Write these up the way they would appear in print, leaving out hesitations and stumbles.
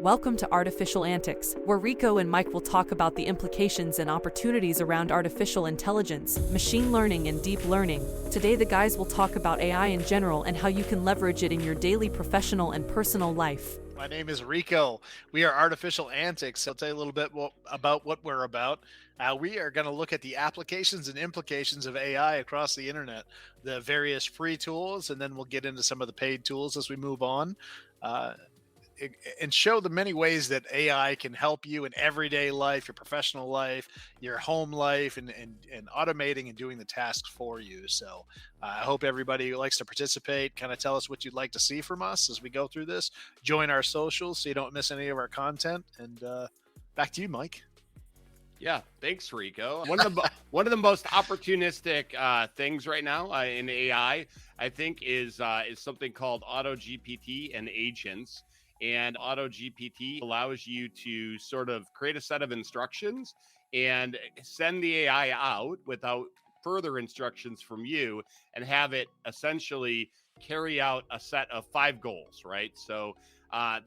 Welcome to Artificial Antics, where Rico and Mike will talk about the implications and opportunities around artificial intelligence, machine learning, and deep learning. Today, the guys will talk about AI in general and how you can leverage it in your daily professional and personal life. My name is Rico. We are Artificial Antics. I'll tell you a little bit about what we're about. We are going to look at the applications and implications of AI across the internet, the various free tools, and then we'll get into some of the paid tools as we move on. Uh, and show the many ways that AI can help you in everyday life, your professional life, your home life, and automating and doing the tasks for you. So I hope everybody who likes to participate, kind of tell us what you'd like to see from us as we go through this. Join our socials so you don't miss any of our content. And back to you, Mike. Yeah, thanks, Rico. One of the most opportunistic things right now in AI, I think, is something called Auto GPT and Agents. And Auto GPT allows you to sort of create a set of instructions and send the AI out without further instructions from you and have it essentially carry out a set of 5 goals, right? So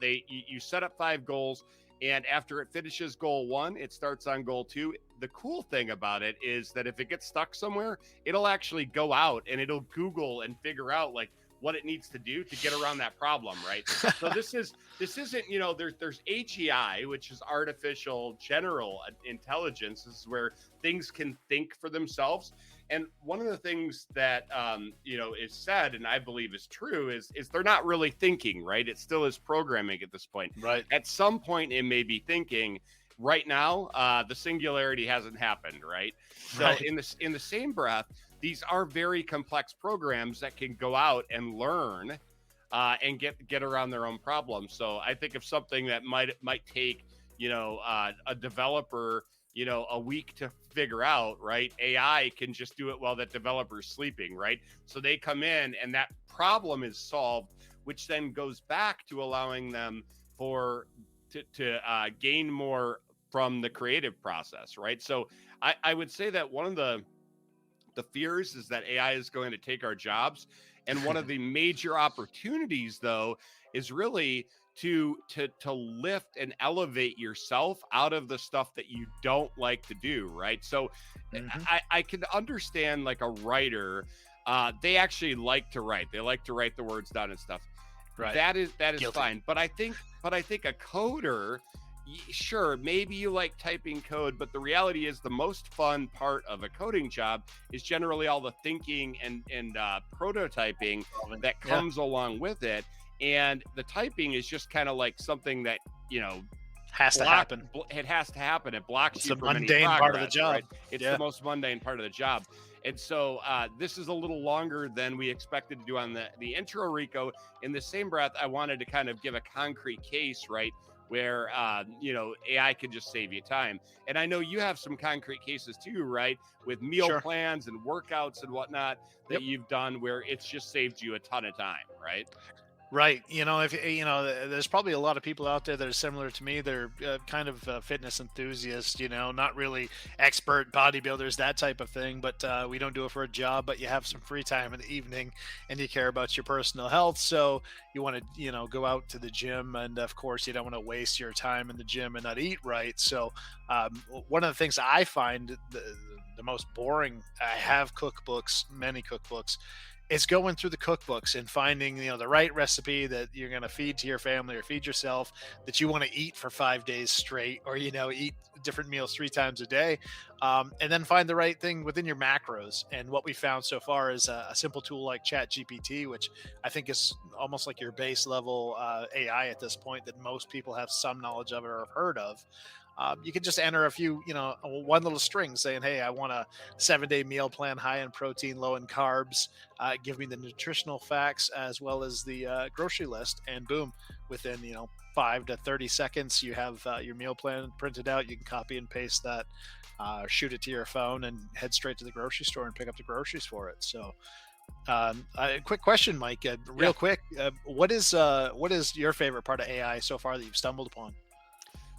you set up 5 goals, and after it finishes goal 1, it starts on goal 2. The cool thing about it is that if it gets stuck somewhere, it'll actually go out and it'll Google and figure out like what it needs to do to get around that problem, right? So this isn't, there's AGI, which is artificial general intelligence. This is where things can think for themselves. And one of the things that is said, and I believe is true, is they're not really thinking, right? It still is programming at this point. Right. At some point, it may be thinking. Right now, the singularity hasn't happened, right? So Right. in the same breath, these are very complex programs that can go out and learn and get around their own problems. So I think of something that might take a developer a week to figure out, right? AI can just do it while that developer's sleeping, right? So they come in and that problem is solved, which then goes back to allowing them to gain more from the creative process, right? So I would say that one of the fears is that AI is going to take our jobs. And one of the major opportunities, though, is really to lift and elevate yourself out of the stuff that you don't like to do, right? So I can understand like a writer, they actually like to write. They like to write the words down and stuff. Right. That is Guilty. fine. But I think a coder, sure, maybe you like typing code, but the reality is the most fun part of a coding job is generally all the thinking and prototyping that comes along with it. And the typing is just kind of like something that, has to happen. It has to happen. It blocks It's you the from any mundane part of the progress, job. right? It's the most mundane part of the job. And so this is a little longer than we expected to do on the intro, Rico. In the same breath, I wanted to kind of give a concrete case, right, where, AI can just save you time. And I know you have some concrete cases too, right, with meal plans and workouts and whatnot that you've done where it's just saved you a ton of time, right? Right. If there's probably a lot of people out there that are similar to me. They're kind of fitness enthusiasts, not really expert bodybuilders, that type of thing. But we don't do it for a job, but you have some free time in the evening and you care about your personal health. So you want to, go out to the gym. And of course, you don't want to waste your time in the gym and not eat right. So one of the things I find the most boring, I have cookbooks, many cookbooks, it's going through the cookbooks and finding, the right recipe that you're going to feed to your family or feed yourself, that you want to eat for 5 days straight, or, eat different meals 3 times a day. And then find the right thing within your macros. And what we found so far is a simple tool like Chat GPT, which I think is almost like your base level AI at this point that most people have some knowledge of or have heard of. You can just enter a few, one little string saying, hey, I want a 7-day meal plan, high in protein, low in carbs. Give me the nutritional facts as well as the grocery list. And boom, within, 5 to 30 seconds, you have your meal plan printed out. You can copy and paste that, shoot it to your phone and head straight to the grocery store and pick up the groceries for it. So a quick question, Mike, real quick. What is your favorite part of AI so far that you've stumbled upon?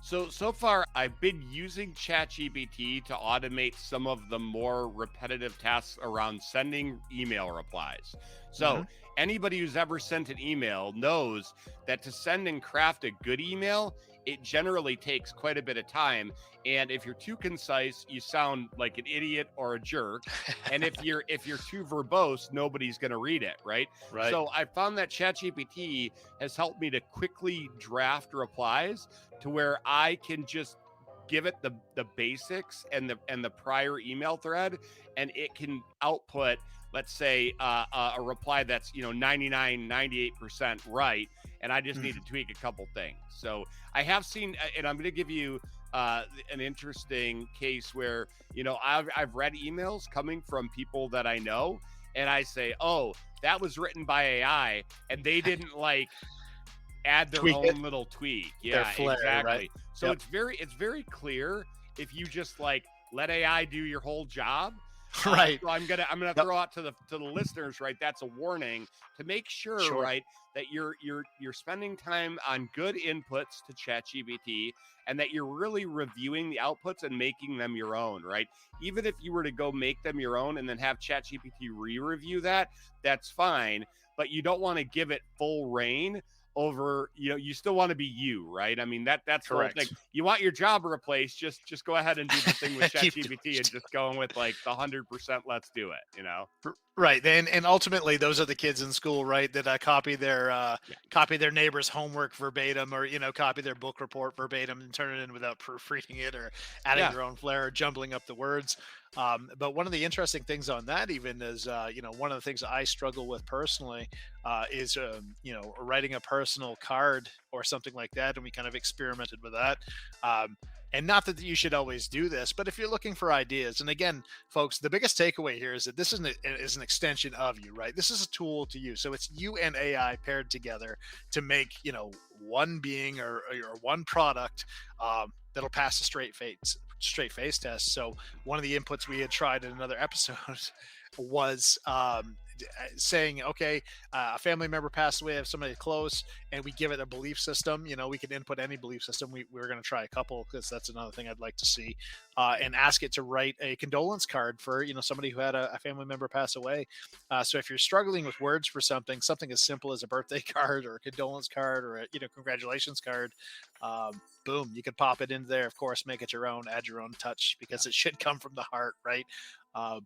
So far, I've been using ChatGPT to automate some of the more repetitive tasks around sending email replies. So anybody who's ever sent an email knows that to send and craft a good email, it generally takes quite a bit of time. And if you're too concise, you sound like an idiot or a jerk. And if you're too verbose, nobody's going to read it, right? Right. So I found that ChatGPT has helped me to quickly draft replies to where I can just give it the basics and the prior email thread, and it can output, let's say, a reply that's 98% right, and I just need to tweak a couple things. So I have seen, and I'm going to give you an interesting case where I've read emails coming from people that I know, and I say, oh, that was written by AI, and they didn't add their own little tweak. Yeah, flair, exactly. Right? So it's very clear if you just let AI do your whole job. Right. So I'm gonna throw out to the listeners, right? That's a warning to make sure, right, that you're spending time on good inputs to ChatGPT, and that you're really reviewing the outputs and making them your own, right? Even if you were to go make them your own and then have ChatGPT re-review that, that's fine, but you don't want to give it full reign over, you still want to be you, right? I mean, that's correct. The whole thing. You want your job replaced, just go ahead and do the thing with ChatGPT and just going with the 100%, let's do it, Right. And ultimately those are the kids in school, right, that copy their neighbor's homework verbatim, or copy their book report verbatim and turn it in without proofreading it, or adding their own flair, or jumbling up the words. But one of the interesting things on that even is, one of the things I struggle with personally is, writing a personal card or something like that. And we kind of experimented with that. And not that you should always do this, but if you're looking for ideas, and again, folks, the biggest takeaway here is that this is an extension of you, right? This is a tool to you. So it's you and AI paired together to make, one being or one product that'll pass a straight face test. So one of the inputs we had tried in another episode was saying, okay, a family member passed away, of somebody close, and we give it a belief system. We can input any belief system. We were going to try a couple, because that's another thing I'd like to see, and ask it to write a condolence card for somebody who had a family member pass away. So if you're struggling with words for something as simple as a birthday card or a condolence card or a congratulations card, boom, you could pop it into there. Of course, make it your own, add your own touch, because it should come from the heart, right?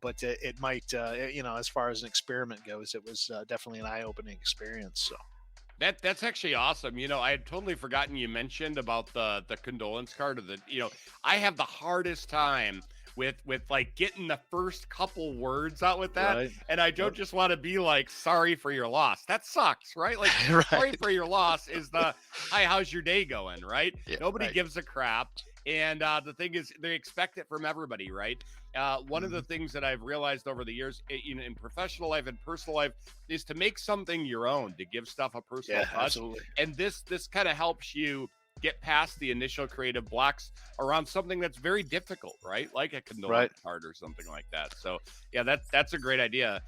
But it might, as far as an experiment goes, it was definitely an eye-opening experience. So that's actually awesome. I had totally forgotten you mentioned about the condolence card, or I have the hardest time with getting the first couple words out with that. Right. And I don't just want to be sorry for your loss. That sucks, right? Right. Sorry for your loss is hi, how's your day going? Right. Yeah, Nobody gives a crap. And the thing is, they expect it from everybody, right? One of the things that I've realized over the years, in professional life and personal life, is to make something your own, to give stuff a personal touch. Absolutely. And this kind of helps you get past the initial creative blocks around something that's very difficult, right? Like a condolence card or something like that. So yeah, that's a great idea.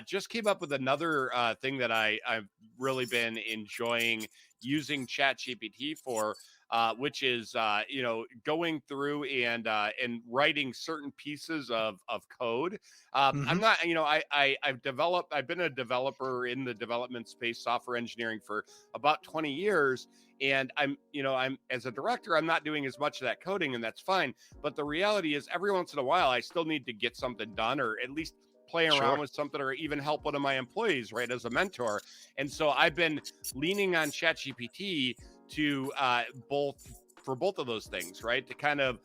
Just came up with another thing that I've really been enjoying using ChatGPT for, which is going through and writing certain pieces of code. I'm not, I've been a developer in the development space, software engineering, for about 20 years. And I'm as a director, I'm not doing as much of that coding, and that's fine. But the reality is, every once in a while, I still need to get something done, or at least play around with something, or even help one of my employees, right, as a mentor. And so I've been leaning on ChatGPT to for both of those things, right, to kind of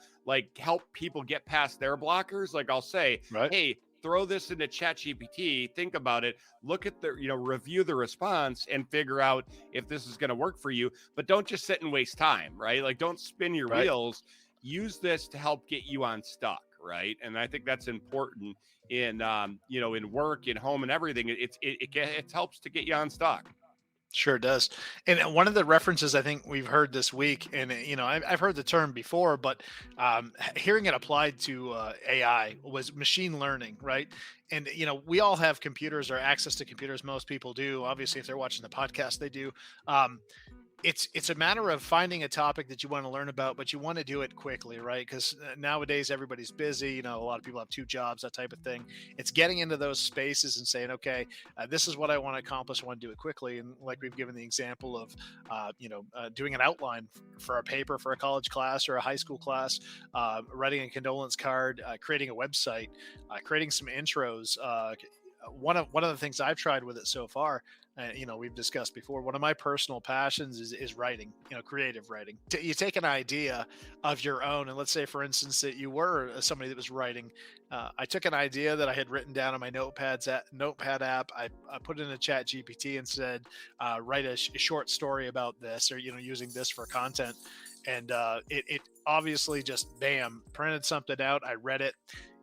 help people get past their blockers. I'll say, hey, throw this into ChatGPT, think about it, look at the, review the response, and figure out if this is going to work for you. But don't just sit and waste time, right? Don't spin your wheels. Use this to help get you unstuck, right? And I think that's important in, in work, in home, and everything. It helps to get you unstuck. Sure does. And one of the references I think we've heard this week, and I've heard the term before, but hearing it applied to AI, was machine learning, right? And we all have computers, or access to computers. Most people do. Obviously, if they're watching the podcast, they do. it's a matter of finding a topic that you want to learn about, but you want to do it quickly, right? Because nowadays everybody's busy. You know, a lot of people have two jobs, that type of thing. It's getting into those spaces and saying, okay, this is what I want to accomplish. I want to do it quickly. And like we've given the example of, doing an outline for a paper for a college class or a high school class, writing a condolence card, creating a website, creating some intros. One of the things I've tried with it so far, we've discussed before, one of my personal passions is writing, creative writing. You take an idea of your own, and let's say, for instance, that you were somebody that was writing. I took an idea that I had written down on my notepad app. I put it in a chat GPT and said, write a short story about this, or, using this for content. And it obviously just, bam, printed something out. I read it.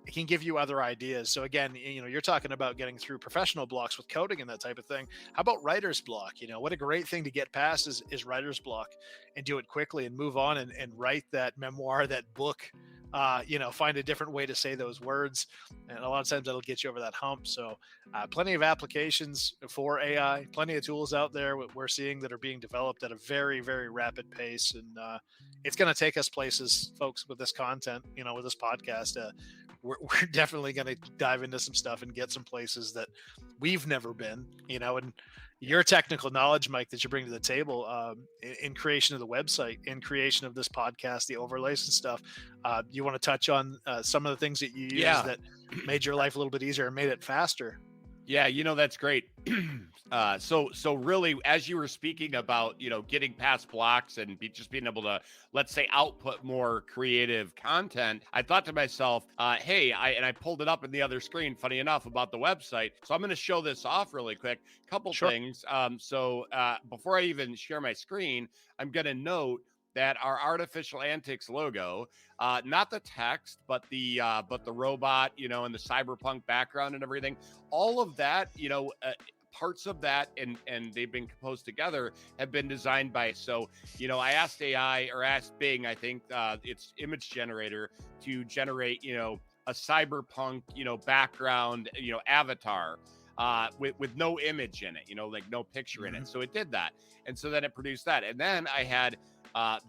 It can give you other ideas. So again, you're talking about getting through professional blocks with coding and that type of thing. How about writer's block? What a great thing to get past is writer's block, and do it quickly and move on and write that memoir, that book. Find a different way to say those words, and a lot of times that'll get you over that hump. So plenty of applications for AI, plenty of tools out there we're seeing that are being developed at a very, very rapid pace. And it's going to take us places, folks, with this content, with this podcast. We're definitely going to dive into some stuff and get some places that we've never been, and your technical knowledge, Mike, that you bring to the table in creation of the website, in creation of this podcast, the overlays and stuff. You want to touch on some of the things that you use that made your life a little bit easier and made it faster? Yeah, that's great. So really, as you were speaking about, getting past blocks and just being able to, let's say, output more creative content, I thought to myself, hey, I pulled it up in the other screen, funny enough, about the website. So I'm going to show this off really quick. Couple things. So before I even share my screen, I'm going to note that our Artificial Antics logo, not the text, but the robot, and the cyberpunk background and everything, all of that, parts of that, and they've been composed together, have been designed by. So, I asked AI, or asked Bing, I think it's image generator, to generate, a cyberpunk, background, avatar. With no image in it, like no picture in it. So it did that. And so then it produced that. And then I had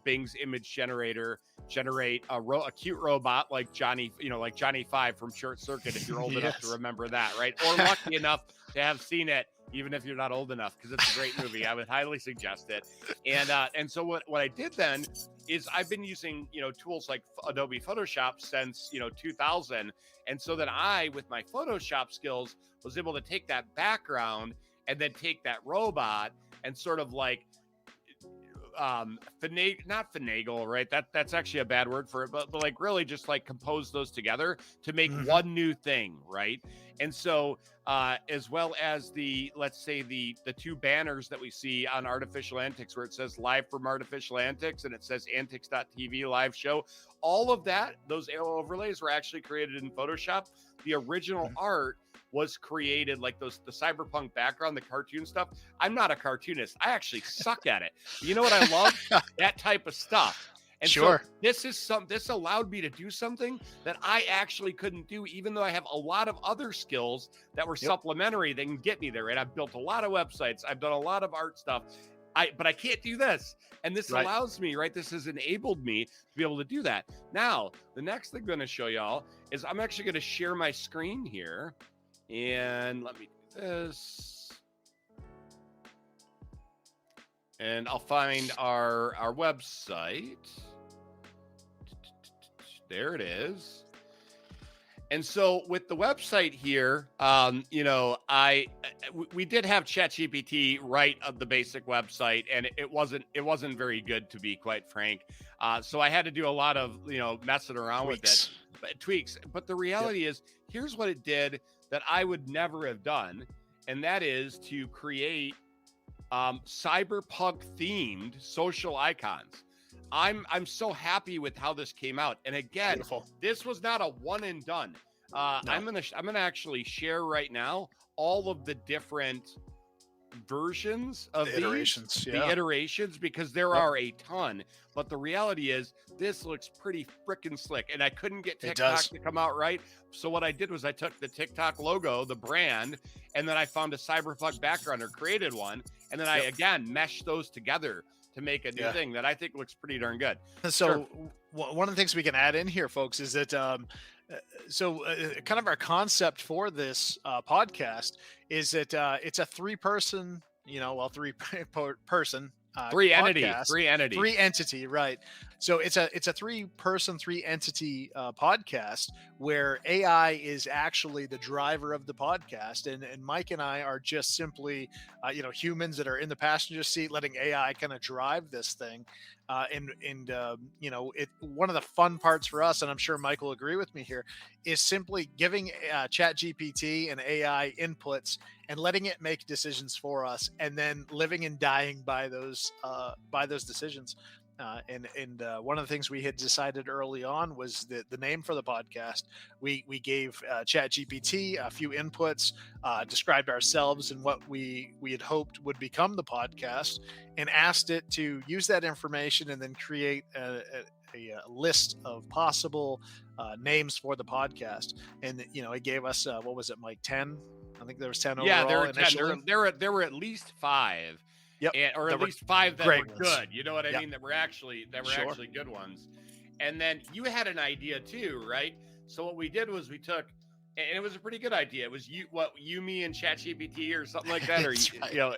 Bing's image generator generate a cute robot like Johnny, like Johnny Five from Short Circuit, if you're old enough to remember that, right? Or lucky enough to have seen it, even if you're not old enough, because it's a great movie. I would highly suggest it. And so what I did then is I've been using, tools like Adobe Photoshop since, 2000. And so then I, with my Photoshop skills, was able to take that background and then take that robot and sort of like, not finagle, right? That's actually a bad word for it, but like really just like compose those together to make one new thing, right? And so as well as let's say the two banners that we see on Artificial Antics, where it says live from Artificial Antics and it says antics.tv live show, all of that, those arrow overlays were actually created in Photoshop. The original art was created, like the cyberpunk background, the cartoon stuff. I'm not a cartoonist. I actually suck at it. You know what I love? That type of stuff. And so this allowed me to do something that I actually couldn't do, even though I have a lot of other skills that were supplementary that can get me there. And I've built a lot of websites. I've done a lot of art stuff. But I can't do this. And this allows me, right? This has enabled me to be able to do that. Now, the next thing I'm going to show y'all is I'm actually going to share my screen here. And let me do this. And I'll find our website. There it is. And so with the website here, we did have ChatGPT write the basic website, and it wasn't very good, to be quite frank. So I had to do a lot of messing around with it, tweaks. But the reality is, here's what it did that I would never have done, and that is to create cyberpunk themed social icons. I'm so happy with how this came out. And again, beautiful. This was not a one and done. No. I'm gonna actually share right now all of the different versions of the iterations, because there are a ton. But the reality is, this looks pretty freaking slick, and I couldn't get TikTok to come out right. So what I did was I took the TikTok logo, the brand, and then I found a cyberpunk background or created one, and then I again meshed those together to make a new thing that I think looks pretty darn good. So one of the things we can add in here, folks, is that kind of our concept for this podcast is that it's a three-person, three-person Three podcast, three entity, right? So it's a three-person, three-entity podcast where AI is actually the driver of the podcast, and Mike and I are just simply humans that are in the passenger seat, letting AI kind of drive this thing. One of the fun parts for us, and I'm sure Mike will agree with me here, is simply giving Chat GPT and AI inputs and letting it make decisions for us, and then living and dying by those decisions. One of the things we had decided early on was the name for the podcast. We gave Chat GPT a few inputs, described ourselves and what we had hoped would become the podcast, and asked it to use that information and then create a list of possible names for the podcast. And it gave us what was it, Mike? 10? I think there was 10 overall. Yeah, there were 10. Initially. There were at least 5. Yep. Or at least 5 that were good. Ones. You know what I mean? That were actually good ones. And then you had an idea too, right? So what we did was we took, and it was a pretty good idea. It was you, me, and ChatGPT or something like that, or right.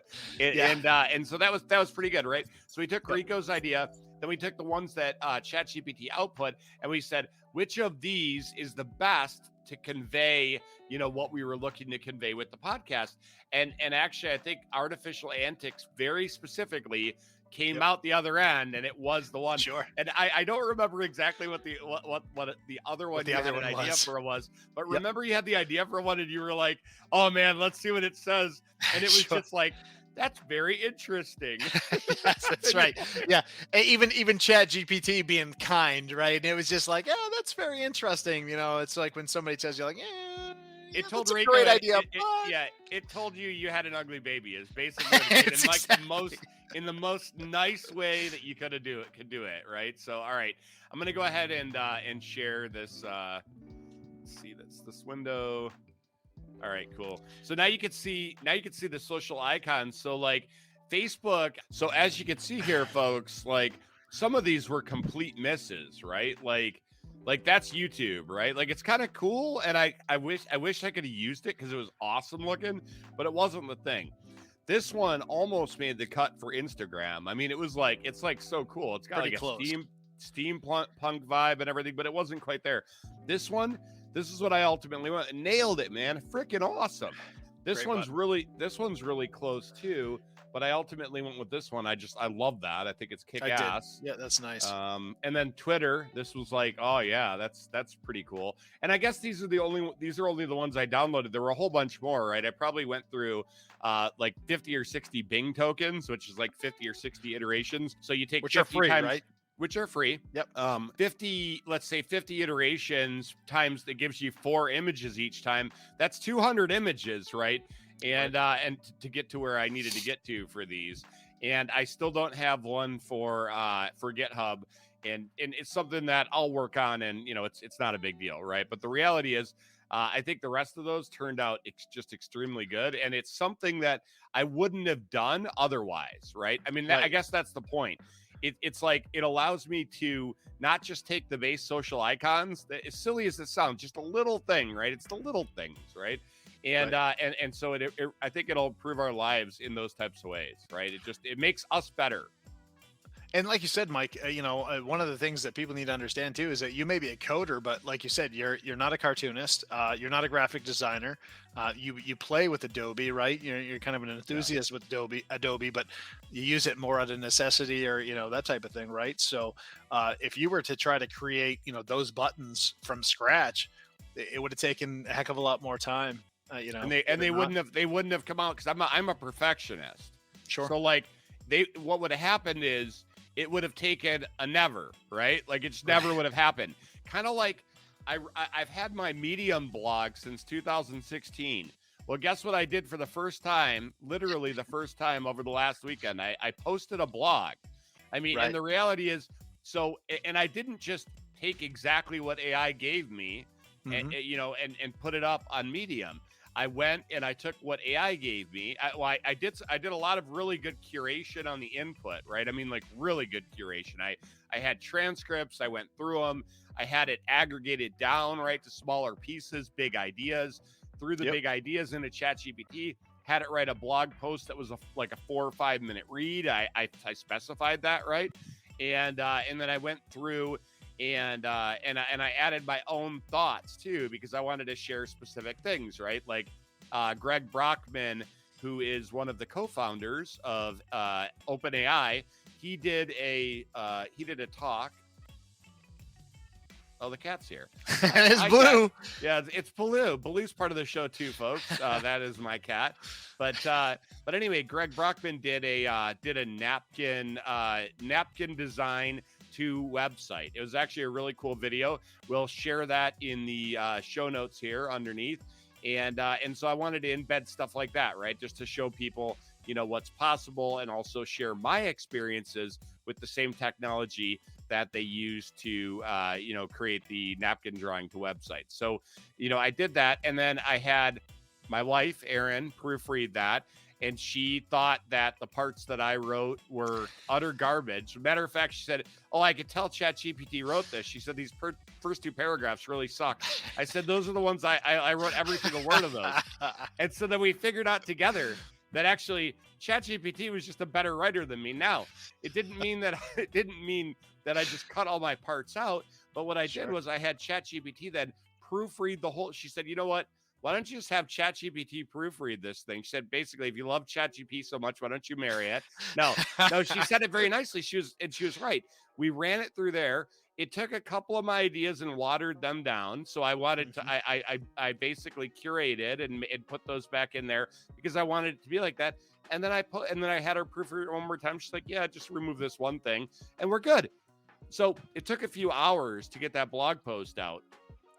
And so that was pretty good, right? So we took Rico's idea, then we took the ones that ChatGPT output, and we said which of these is the best to convey, what we were looking to convey with the podcast. And actually, I think Artificial Antics very specifically came out the other end, and it was the one. Sure. And I don't remember exactly what the other one you had an idea for was, but remember you had the idea for one, and you were like, "Oh man, let's see what it says," and it was just like, that's very interesting. Yes, that's right. Yeah. Even Chat GPT being kind, right? And it was just like, oh, that's very interesting. It's like when somebody tells you like, it told that's Rico, a great idea. It told you had an ugly baby is basically what it did, in like in the most nice way that you could do it, right? So all right. I'm gonna go ahead and share this let's see, that's this window. All right, cool. So now you can see the social icons. So like Facebook. So as you can see here, folks, like some of these were complete misses, right? Like that's YouTube, right? Like it's kind of cool. And I wish I could have used it because it was awesome looking, but it wasn't the thing. This one almost made the cut for Instagram. I mean, it's like so cool. It's got pretty like close. a steampunk vibe and everything, but it wasn't quite there. This is what I ultimately want. Nailed it, man. Freaking awesome. This one's really close too, but I ultimately went with this one. I love that. I think it's kick ass. Yeah, that's nice. And then Twitter, this was like, oh yeah, that's pretty cool. And I guess these are only the ones I downloaded. There were a whole bunch more, right? I probably went through like 50 or 60 Bing tokens, which is like 50 or 60 iterations. So you take which are free, right? Which are free. Yep. 50 iterations times that gives you 4 images each time. That's 200 images, right? And to get to where I needed to get to for these. And I still don't have one for GitHub. And it's something that I'll work on, and it's not a big deal, right? But the reality is I think the rest of those turned out just extremely good, and it's something that I wouldn't have done otherwise, right? I mean, I guess that's the point. It's like it allows me to not just take the base social icons, as silly as it sounds, just a little thing, right? It's the little things, right? And and so I think it'll improve our lives in those types of ways, right? It makes us better. And like you said, Mike, one of the things that people need to understand too is that you may be a coder, but like you said, you're not a cartoonist, you're not a graphic designer. You play with Adobe, right? You're kind of an enthusiast with Adobe, but you use it more out of necessity or that type of thing, right? So if you were to try to create those buttons from scratch, it would have taken a heck of a lot more time. And they wouldn't have come out because I'm a perfectionist. Sure. So like what would have happened is it would have taken a never, right? Like it just never would have happened. Kind of like I've had my Medium blog since 2016. Well, guess what I did for the first time, literally the first time over the last weekend? I posted a blog. I mean, and the reality is, and I didn't just take exactly what AI gave me and put it up on Medium. I went and I took what AI gave me. I did a lot of really good curation on the input, right? I mean, like really good curation. I had transcripts. I went through them. I had it aggregated down, right, to smaller pieces, big ideas. Threw the big ideas into ChatGPT. Had it write a blog post that was like a 4 or 5 minute read. I specified that, right, and then I went through and I added my own thoughts too, because I wanted to share specific things, right? Like Greg Brockman, who is one of the co-founders of OpenAI, he did a talk. Oh, the cat's here. It's Blue. Yeah, it's Baloo. Baloo's part of the show too, folks. That is my cat. But anyway, Greg Brockman did a napkin design to website. It was actually a really cool video. We'll share that in the show notes here underneath. And so I wanted to embed stuff like that, right? Just to show people, what's possible, and also share my experiences with the same technology that they use to, create the napkin drawing to websites. So, I did that. And then I had my wife, Erin, proofread that. And she thought that the parts that I wrote were utter garbage. Matter of fact, she said, "Oh, I could tell ChatGPT wrote this." She said, "These first 2 paragraphs really suck." I said, "Those are the ones I wrote every single word of those." And so then we figured out together that actually ChatGPT was just a better writer than me. Now, it didn't mean that I just cut all my parts out. But what I did was I had ChatGPT then proofread the whole. She said, "You know what? Why don't you just have ChatGPT proofread this thing?" She said, basically, if you love ChatGPT so much, why don't you marry it? No, she said it very nicely. She was right. We ran it through there. It took a couple of my ideas and watered them down. So I wanted to, I basically curated and put those back in there because I wanted it to be like that. And then I had her proofread it one more time. She's like, "Yeah, just remove this one thing and we're good." So it took a few hours to get that blog post out.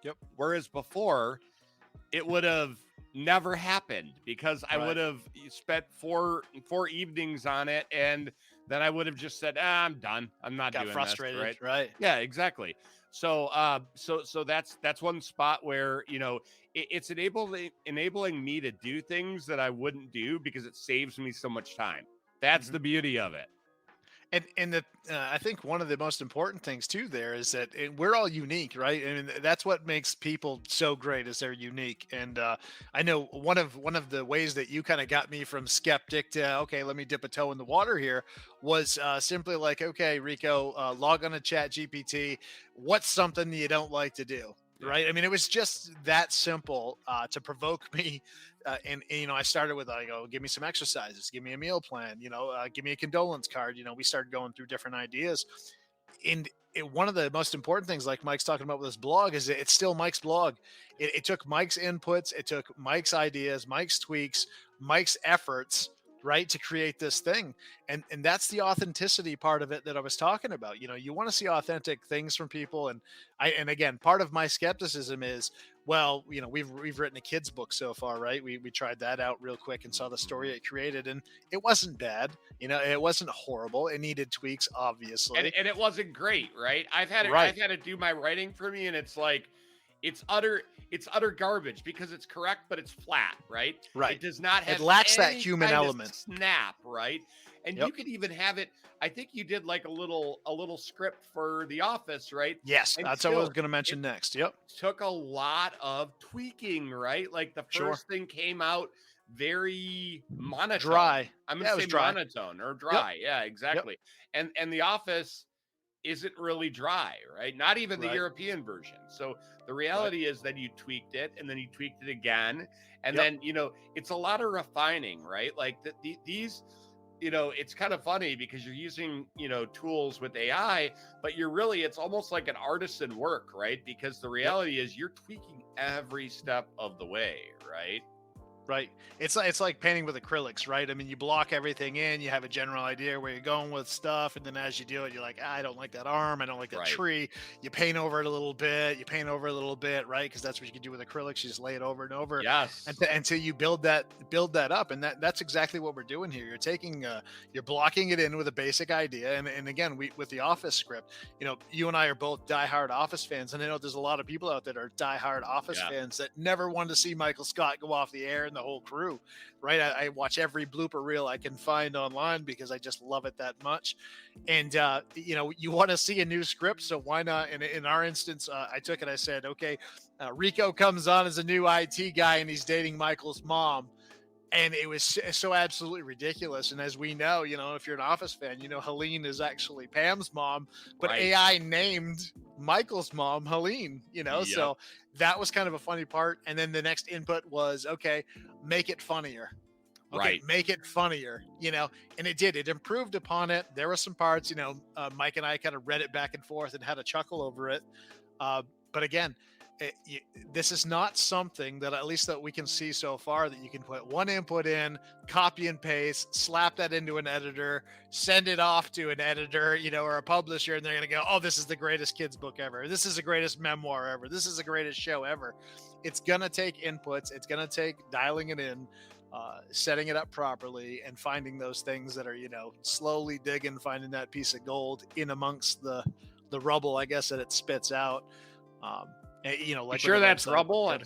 Yep. Whereas before, it would have never happened because I would have spent four evenings on it, and then I would have just said, "I'm done. I'm not doing frustrated, this." right? Yeah, exactly. So that's one spot where it's enabling me to do things that I wouldn't do because it saves me so much time. That's the beauty of it. And I think one of the most important things too there is that we're all unique, right? I mean, that's what makes people so great is they're unique. And I know one of the ways that you kind of got me from skeptic to okay, let me dip a toe in the water here was simply like, okay, Rico, log on to Chat GPT. What's something that you don't like to do? Right. I mean, it was just that simple to provoke me. And I started with, I go, give me some exercises, give me a meal plan, give me a condolence card. We started going through different ideas. And one of the most important things, like Mike's talking about with this blog, is it's still Mike's blog. It took Mike's inputs. It took Mike's ideas, Mike's tweaks, Mike's efforts, right, to create this thing. And that's the authenticity part of it that I was talking about. You want to see authentic things from people. And again, part of my skepticism is, well, we've written a kid's book so far, right? We tried that out real quick and saw the story it created, and it wasn't bad. It wasn't horrible. It needed tweaks, obviously. And it wasn't great, right? I've had it do my writing for me, and it's like, it's utter garbage because it's correct, but it's flat, right? Right. It does not have. It lacks that human element. Snap, right? And you could even have it. I think you did like a little script for The Office, right? Yes, and that's what I was going to mention next. Yep. Took a lot of tweaking, right? Like the first thing came out very monotone. Dry. I'm going to say dry. Monotone or dry. Yep. Yeah, exactly. Yep. And The Office isn't really dry, right? Not even the European version. So the reality is that you tweaked it and then you tweaked it again. And then, it's a lot of refining, right? Like these, it's kind of funny because you're using, tools with AI, but it's almost like an artisan work, right? Because the reality is you're tweaking every step of the way, right? Right. It's like painting with acrylics, right? I mean, you block everything in, you have a general idea where you're going with stuff, and then as you do it, you're like, I don't like that arm, I don't like that Right. tree. You paint over it a little bit, you paint over it a little bit, right? Because that's what you can do with acrylics. You just lay it over and over Yes. until you build that up, and that's exactly what we're doing here. You're taking you're blocking it in with a basic idea, and again, we with the Office script, you and I are both diehard Office fans, and I know there's a lot of people out there that are diehard Office Yeah. fans that never wanted to see Michael Scott go off the air and the whole crew, right? I watch every blooper reel I can find online because I just love it that much. And you want to see a new script, so why not? In our instance, I took it. I said, okay, Rico comes on as a new IT guy, and he's dating Michael's mom. And it was so absolutely ridiculous. And as we know, if you're an Office fan, Helene is actually Pam's mom, but Right. AI named Michael's mom Helene, Yep. so that was kind of a funny part. And then the next input was, okay, make it funnier. Okay, Right. make it funnier, and it did. It improved upon it. There were some parts, Mike and I kind of read it back and forth and had a chuckle over it. But again, this is not something that, at least that we can see so far, that you can put one input in, copy and paste, slap that into an editor, send it off to an editor, or a publisher, and they're going to go, oh, this is the greatest kids book ever. This is the greatest memoir ever. This is the greatest show ever. It's going to take inputs. It's going to take dialing it in, setting it up properly, and finding those things that are, slowly digging, finding that piece of gold in amongst the rubble, I guess, that it spits out. Like You sure that's rubble? It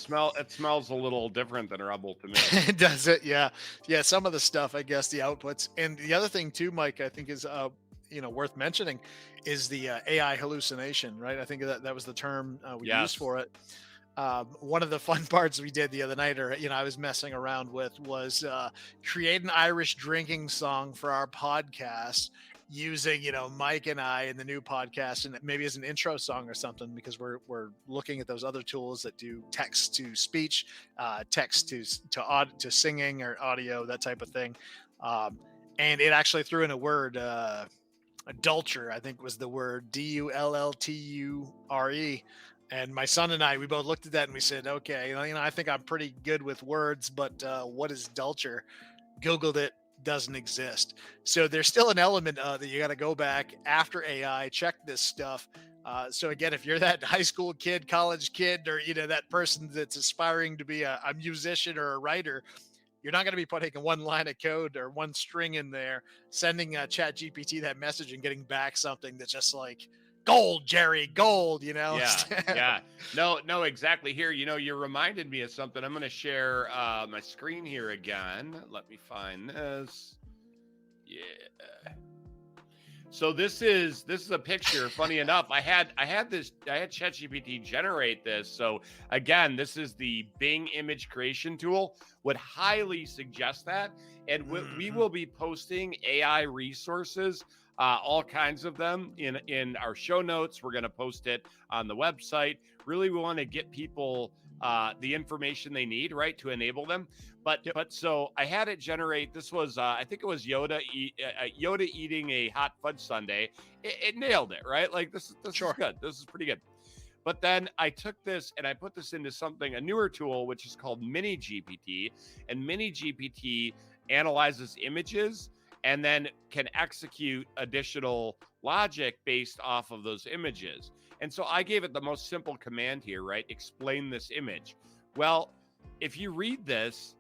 smells a little different than rubble to me. Does it? Yeah. Some of the stuff, I guess, the outputs. And the other thing too, Mike, I think is worth mentioning is the AI hallucination, right? I think that was the term we Yes. used for it. One of the fun parts we did the other night, or I was messing around with, was create an Irish drinking song for our podcast using Mike and I in the new podcast, and maybe as an intro song or something, because we're looking at those other tools that do text to speech, text to singing or audio, that type of thing. And it actually threw in a word, adulture, I think was the word, Dullture. And my son and I, we both looked at that and we said, okay, I think I'm pretty good with words, but what is dulture? Googled it. Doesn't exist. So there's still an element that you got to go back after AI, check this stuff. So again, if you're that high school kid, college kid, or that person that's aspiring to be a musician or a writer, you're not going to be putting one line of code or one string in there, sending Chat GPT that message and getting back something that's just like, gold, Jerry, gold, Yeah. No, exactly. Here, you reminded me of something. I'm going to share my screen here again. Let me find this. Yeah. So this is a picture. Funny enough, I had ChatGPT generate this. So again, this is the Bing image creation tool. Would highly suggest that. And we will be posting AI resources, all kinds of them in our show notes. We're going to post it on the website. Really, we want to get people the information they need, right, to enable them. But so I had it generate. This was I think it was Yoda eating a hot fudge sundae. It nailed it, right? Like this Sure. is good. This is pretty good. But then I took this and I put this into a newer tool, which is called Mini GPT, and Mini GPT analyzes images and then can execute additional logic based off of those images. And so I gave it the most simple command here, right? Explain this image. Well, if you read this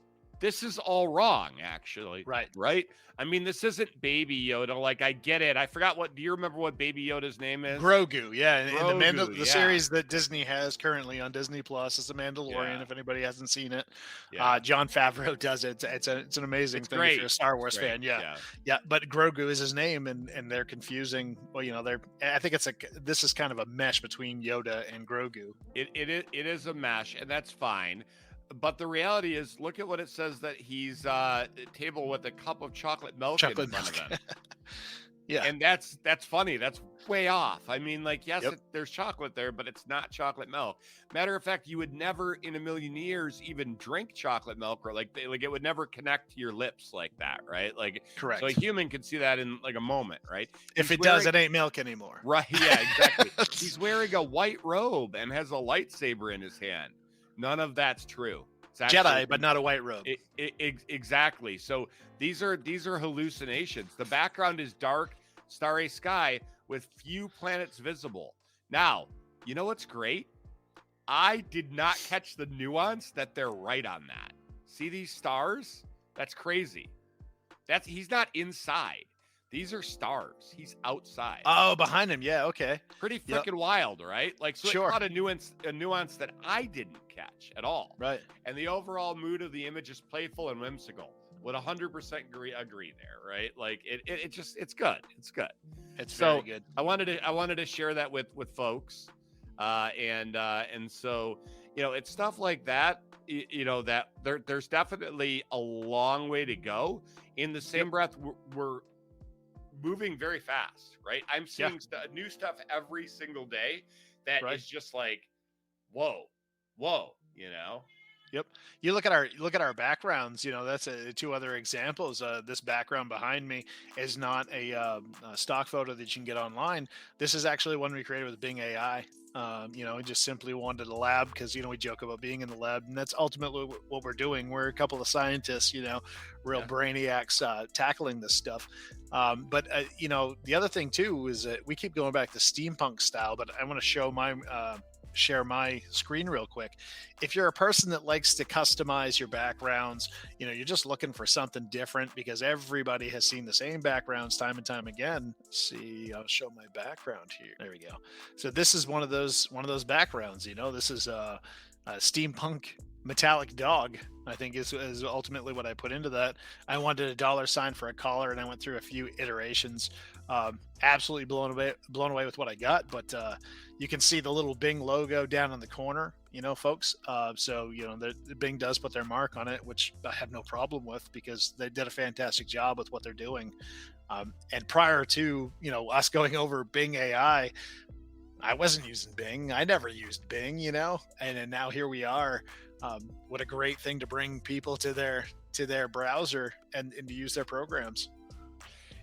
is all wrong, actually. Right? I mean, this isn't Baby Yoda. Like, I get it. I forgot do you remember what Baby Yoda's name is? Grogu, yeah. Grogu, The series that Disney has currently on Disney Plus is The Mandalorian, if anybody hasn't seen it. Yeah. John Favreau does it. It's an amazing thing great. if you're a Star Wars fan. Yeah. But Grogu is his name, and they're confusing. Well, I think this is kind of a mesh between Yoda and Grogu. It is a mesh, and that's fine. But the reality is, look at what it says that he's at a table with a cup of chocolate milk in front of him. Yeah. And that's funny. That's way off. I mean, like, yes, there's chocolate there, but it's not chocolate milk. Matter of fact, you would never in a million years even drink chocolate milk, or like it would never connect to your lips like that, right? Like, correct. So a human could see that in like a moment, right? If it does, it ain't milk anymore. Right. Yeah, exactly. He's wearing a white robe and has a lightsaber in his hand. None of that's true. It's actually Jedi, but not a white robe. Exactly. So these are hallucinations. The background is dark, starry sky with few planets visible. Now, you know what's great? I did not catch the nuance that they're right on that. See these stars? That's crazy. He's not inside. These are stars. He's outside. Oh, behind him. Yeah. Okay. Pretty freaking wild, right? Like, so Sure. It's not a nuance that I didn't catch at all. Right. And the overall mood of the image is playful and whimsical. Would 100% agree there, right? Like it's good. It's good. It's very good. I wanted to share that with folks, and so it's stuff like that. That there's definitely a long way to go. In the same breath, we're moving very fast, right? I'm seeing new stuff every single day that is just like, whoa. Yep. You look at our backgrounds. That's two other examples. This background behind me is not a stock photo that you can get online. This is actually one we created with Bing AI. We just simply wanted a lab because we joke about being in the lab, and that's ultimately what we're doing. We're a couple of scientists, real brainiacs tackling this stuff. But the other thing too is that we keep going back to steampunk style. But I want to share my screen real quick. If you're a person that likes to customize your backgrounds, you're just looking for something different because everybody has seen the same backgrounds time and time again. Let's see, I'll show my background here. There we go. So this is one of those backgrounds. This is a steampunk metallic dog, I think is ultimately what I put into that. I wanted a $ for a collar, and I went through a few iterations. Absolutely blown away with what I got, but you can see the little Bing logo down in the corner, folks. So the Bing does put their mark on it, which I have no problem with because they did a fantastic job with what they're doing. And prior to us going over Bing AI, I wasn't using Bing. I never used Bing, and now here we are. What a great thing to bring people to their browser and to use their programs.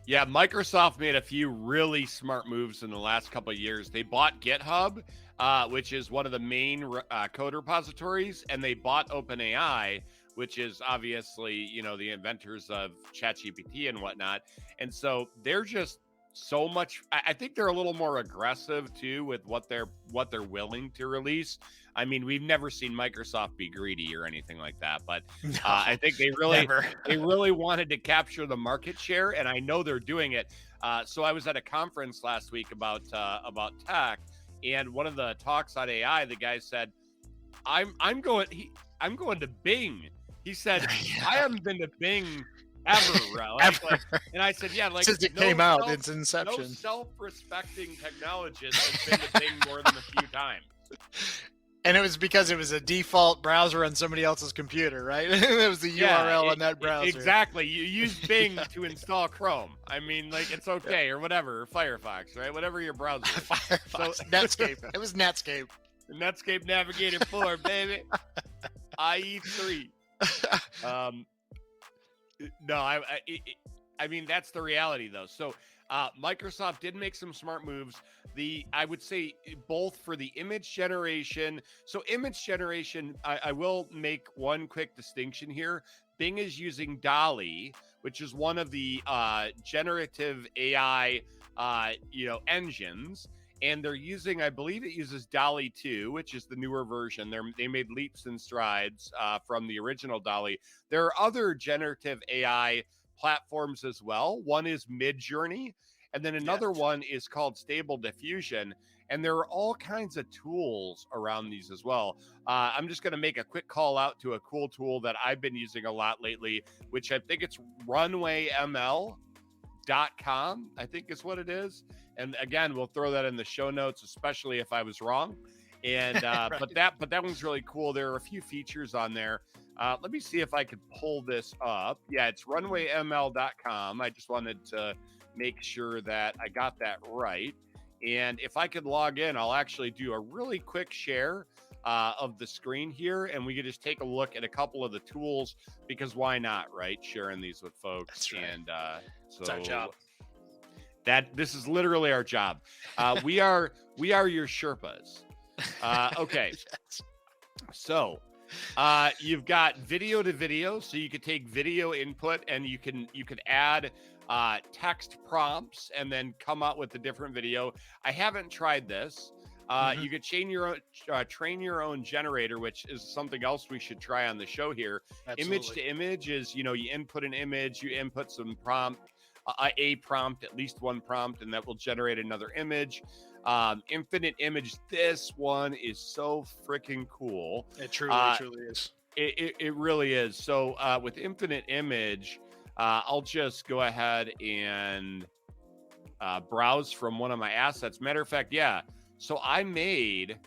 Yeah, Microsoft made a few really smart moves in the last couple of years. They bought GitHub, which is one of the main code repositories, and they bought OpenAI, which is obviously, the inventors of ChatGPT and whatnot. And so they're just so much. I think they're a little more aggressive too with what they're willing to release. I mean, we've never seen Microsoft be greedy or anything like that, but I think they really wanted to capture the market share, and I know they're doing it. So I was at a conference last week about tech, and one of the talks on AI, the guy said, "I'm going to Bing." He said, "I haven't been to Bing ever, ever." And I said, "Yeah, like since it came out, its inception." No self-respecting technologist has been to Bing more than a few times. And it was because it was a default browser on somebody else's computer, right? It was the URL on that browser. Exactly. You use Bing to install Chrome. I mean, like, it's okay, or whatever, or Firefox, right? Whatever your browser is. Firefox, Netscape. It was Netscape. Netscape Navigator 4, baby. IE3. No, I mean, that's the reality, though. So Microsoft did make some smart moves. I would say both for the image generation. So image generation, I will make one quick distinction here. Bing is using DALL-E, which is one of the generative AI, engines. And they're using, I believe it uses DALL-E 2, which is the newer version. They made leaps and strides from the original DALL-E. There are other generative AI platforms as well. One is Midjourney, and then another one is called Stable Diffusion. And there are all kinds of tools around these as well. I'm just going to make a quick call out to a cool tool that I've been using a lot lately, which I think it's runwayml.com, I think is what it is. And again, we'll throw that in the show notes, especially if I was wrong. And right. but that one's really cool. There are a few features on there. Let me see if I could pull this up. Yeah, it's runwayml.com. I just wanted to make sure that I got that right. And if I could log in, I'll actually do a really quick share of the screen here, and we could just take a look at a couple of the tools, because why not, right? Sharing these with folks. That's right. And so it's our job. This is literally our job. We are your Sherpas. Okay. So You've got video to video, so you could take video input and you can add text prompts and then come out with a different video. I haven't tried this. Mhm. You could train your own generator, which is something else we should try on the show here. Image Absolutely. to image is, you input an image, you input some prompt, a prompt, at least one prompt, and that will generate another image. Infinite image. This one is so freaking cool. It truly, Uh, truly is. it really is. So with infinite image, I'll just go ahead and browse from one of my assets. Matter of fact, yeah. So I made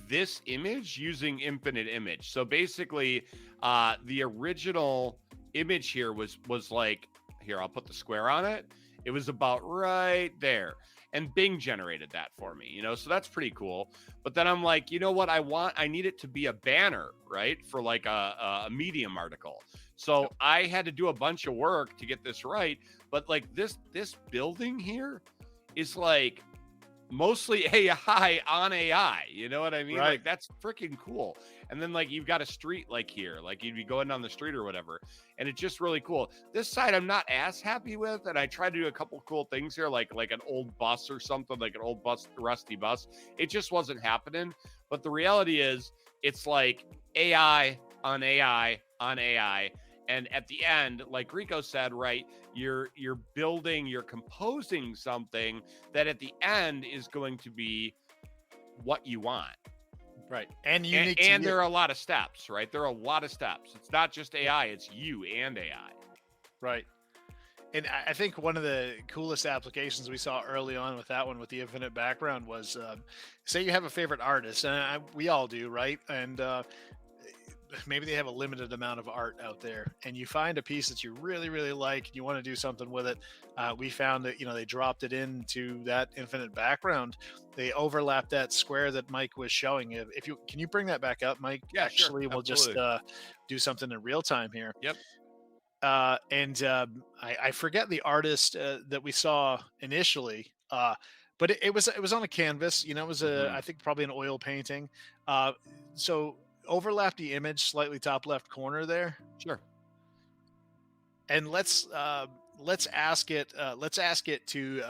this image using infinite image. So basically, the original image here was like, here, I'll put the square on it. It was about right there. And Bing generated that for me, so that's pretty cool. But then I'm like, you know what I need it to be a banner, right? For like a Medium article. So I had to do a bunch of work to get this right. But like this building here is like mostly AI on AI. You know what I mean? Right. Like that's freaking cool. And then like you've got a street like here, like you'd be going down the street or whatever. And it's just really cool. This side I'm not as happy with. And I tried to do a couple cool things here, like an old bus or something, like an old rusty bus. It just wasn't happening. But the reality is it's like AI on AI on AI. And at the end, like Rico said, right, you're building, you're composing something that at the end is going to be what you want. Right. And And, unique and to there you. are a lot of steps, right? There are a lot of steps. It's not just AI, it's you and AI. Right. And I think one of the coolest applications we saw early on with that one, with the infinite background, was say you have a favorite artist, and we all do, right? And maybe they have a limited amount of art out there, and you find a piece that you really, really like, and you want to do something with it. We found that they dropped it into that infinite background. They overlapped that square that Mike was showing. If you can, you bring that back up, Mike? Yeah, sure. Actually, we'll just Absolutely. do something in real time here. Yep. And I forget the artist that we saw initially, but it was on a canvas. It was Hmm. I think probably an oil painting. Uh, so overlap the image slightly top left corner there, Sure. and let's ask it to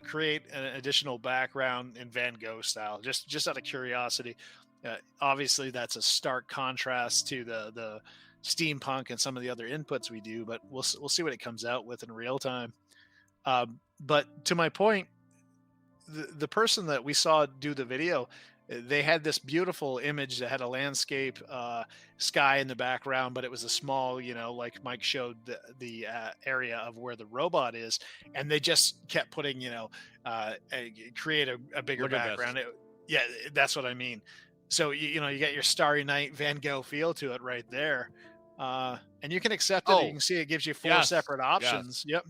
create an additional background in Van Gogh style, just out of curiosity. Obviously, that's a stark contrast to the steampunk and some of the other inputs we do, but we'll see what it comes out with in real time. But to my point, the person that we saw do the video, they had this beautiful image that had a landscape sky in the background, but it was a small, like Mike showed the area of where the robot is, and they just kept putting, create a bigger Look at this. background. Yeah, that's what I mean. So you get your Starry Night Van Gogh feel to it right there, and you can accept it. You Oh, can see it gives you four yes. separate Yes. options. Yep.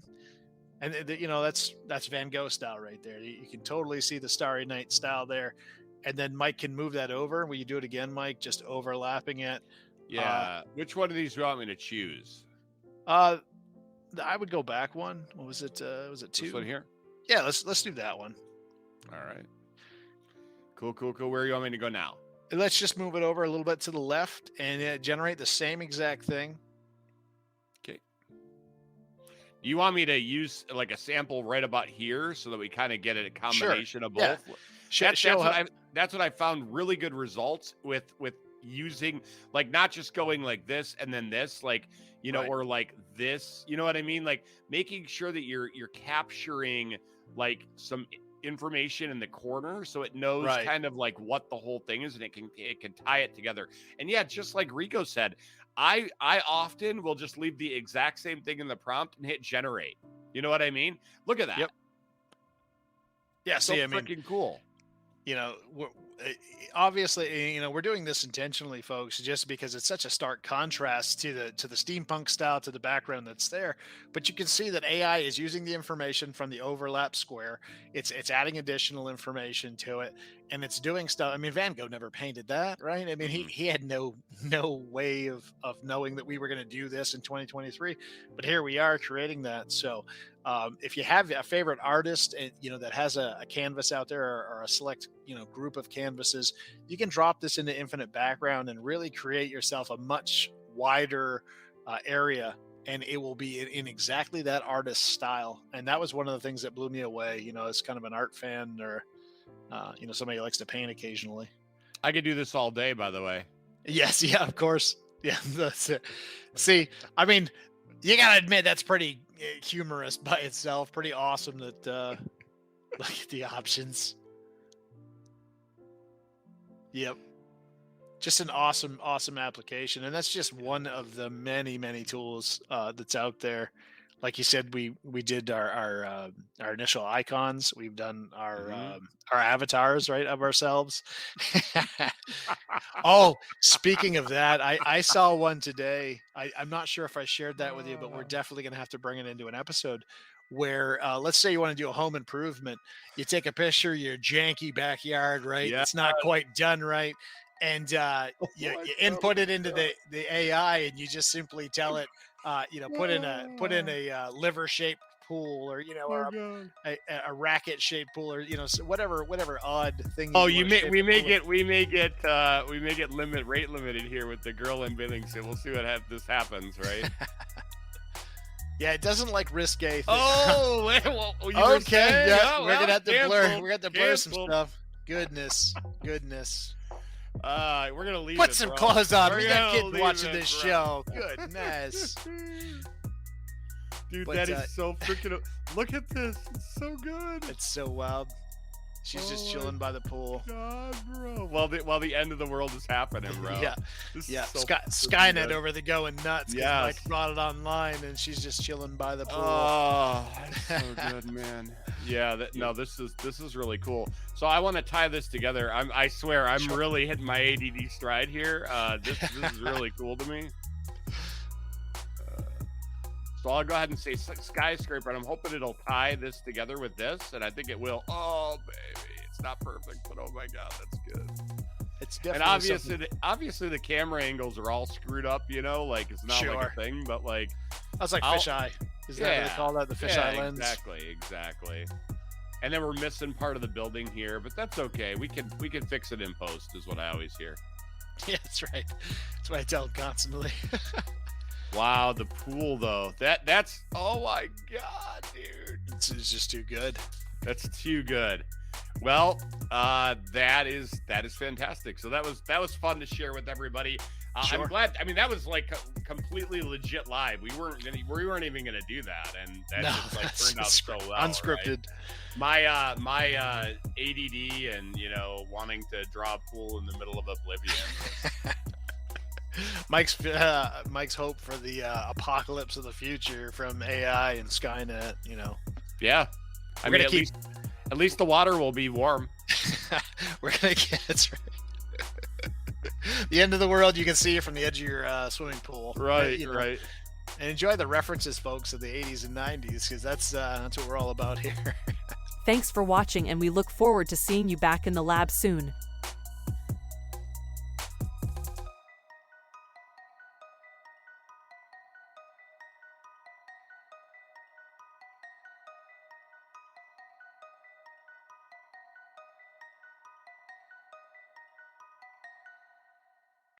And that's Van Gogh style right there. You can totally see the Starry Night style there. And then Mike can move that over. Will you do it again, Mike? Just overlapping it. Uh, Yeah. Which one of these do you want me to choose? uh, I would go back one. What was it? Was it This one two? here? Yeah, let's do that one. All right. Cool, cool, cool. Where do you want me to go now? And let's just move it over a little bit to the left and generate the same exact thing. Okay. Do you want me to use like a sample right about here so that we kind of get a Sure. combination of Yeah. both? Show how, That's what I found really good results with using, like, not just going like this and then this, like, right. or like this, you know what I mean? Like making sure that you're capturing like some information in the corner so it knows Right. kind of like what the whole thing is and it can tie it together. And yeah, just like Rico said, I often will just leave the exact same thing in the prompt and hit generate. You know what I mean? Look at that. Yep. Yeah. So See, I mean, freaking cool. Obviously, we're doing this intentionally, folks, just because it's such a stark contrast to the steampunk style, to the background that's there. But you can see that AI is using the information from the overlap square. It's adding additional information to it, and it's doing stuff. I mean, Van Gogh never painted that, right? I mean, he had no way of knowing that we were going to do this in 2023, but here we are creating that. So if you have a favorite artist, and that has a canvas out there, or a select group of canvases, you can drop this into Infinite Background and really create yourself a much wider area, and it will be in exactly that artist's style. And that was one of the things that blew me away, as kind of an art fan, or somebody who likes to paint occasionally. I could do this all day, by the way. Yes, yeah, of course. Yeah, that's it. See, I mean, you gotta admit that's pretty humorous by itself. Pretty awesome that look at the options. Yep. Just an awesome application. And that's just one of the many tools that's out there. Like you said, we did our initial icons. We've done our avatars, right, of ourselves. Oh, speaking of that, I saw one today. I'm not sure if I shared that with you, but we're definitely going to have to bring it into an episode where let's say you want to do a home improvement. You take a picture of your janky backyard, right? Yeah. It's not quite done right. And you input it into the AI, and you just simply tell it, put in a liver-shaped pool, or or a racket-shaped pool, or so whatever odd thing. Oh, we may get rate limited here with the girl in Billington. We'll see what this happens, right? Yeah, it doesn't like risque things. Oh, well, okay. Yeah, we're gonna have to cancel, blur. We're gonna have to blur cancel. some stuff. Goodness. We're gonna leave. Put it, some bro. clothes on. We're We got gonna kids leave watching it, this bro. show. Goodness. Dude, But, that is so freaking. Look at this. It's so good. It's so wild. She's just chilling by the pool. God, bro. While the end of the world is happening, bro. Yeah. This Yeah, is so Skynet good. over the going nuts. Yes. Mike brought it online, and she's just chilling by the pool. Oh, that's so good, man. Yeah, this is really cool. So I want to tie this together. I swear I'm really hitting my ADD stride here. This is really cool to me. So I'll go ahead and say skyscraper, and I'm hoping it'll tie this together with this, and I think it will. Oh, baby, it's not perfect, but oh my God, that's good. It's definitely. And obviously the camera angles are all screwed up, like it's not like a thing, but like that's like fisheye. Is that what they call that? The fisheye lens. Exactly. And then we're missing part of the building here, but that's okay. We can fix it in post, is what I always hear. Yeah, that's right. That's what I tell them constantly. Wow, the pool though. That's oh my God, dude. It's just too good. That's too good. Well, that is fantastic. So that was fun to share with everybody. Sure. I'm glad. I mean, that was like completely legit live. We weren't even gonna do that, and that just like turned out so well. Unscripted. Right? My ADD and wanting to draw a pool in the middle of oblivion. Mike's hope for the apocalypse of the future from AI and Skynet. Yeah, I mean, at least the water will be warm. We're gonna get that's right. The end of the world you can see it from the edge of your swimming pool. Right. And enjoy the references, folks, of the 80s and 90s, because that's what we're all about here. Thanks for watching, and we look forward to seeing you back in the lab soon.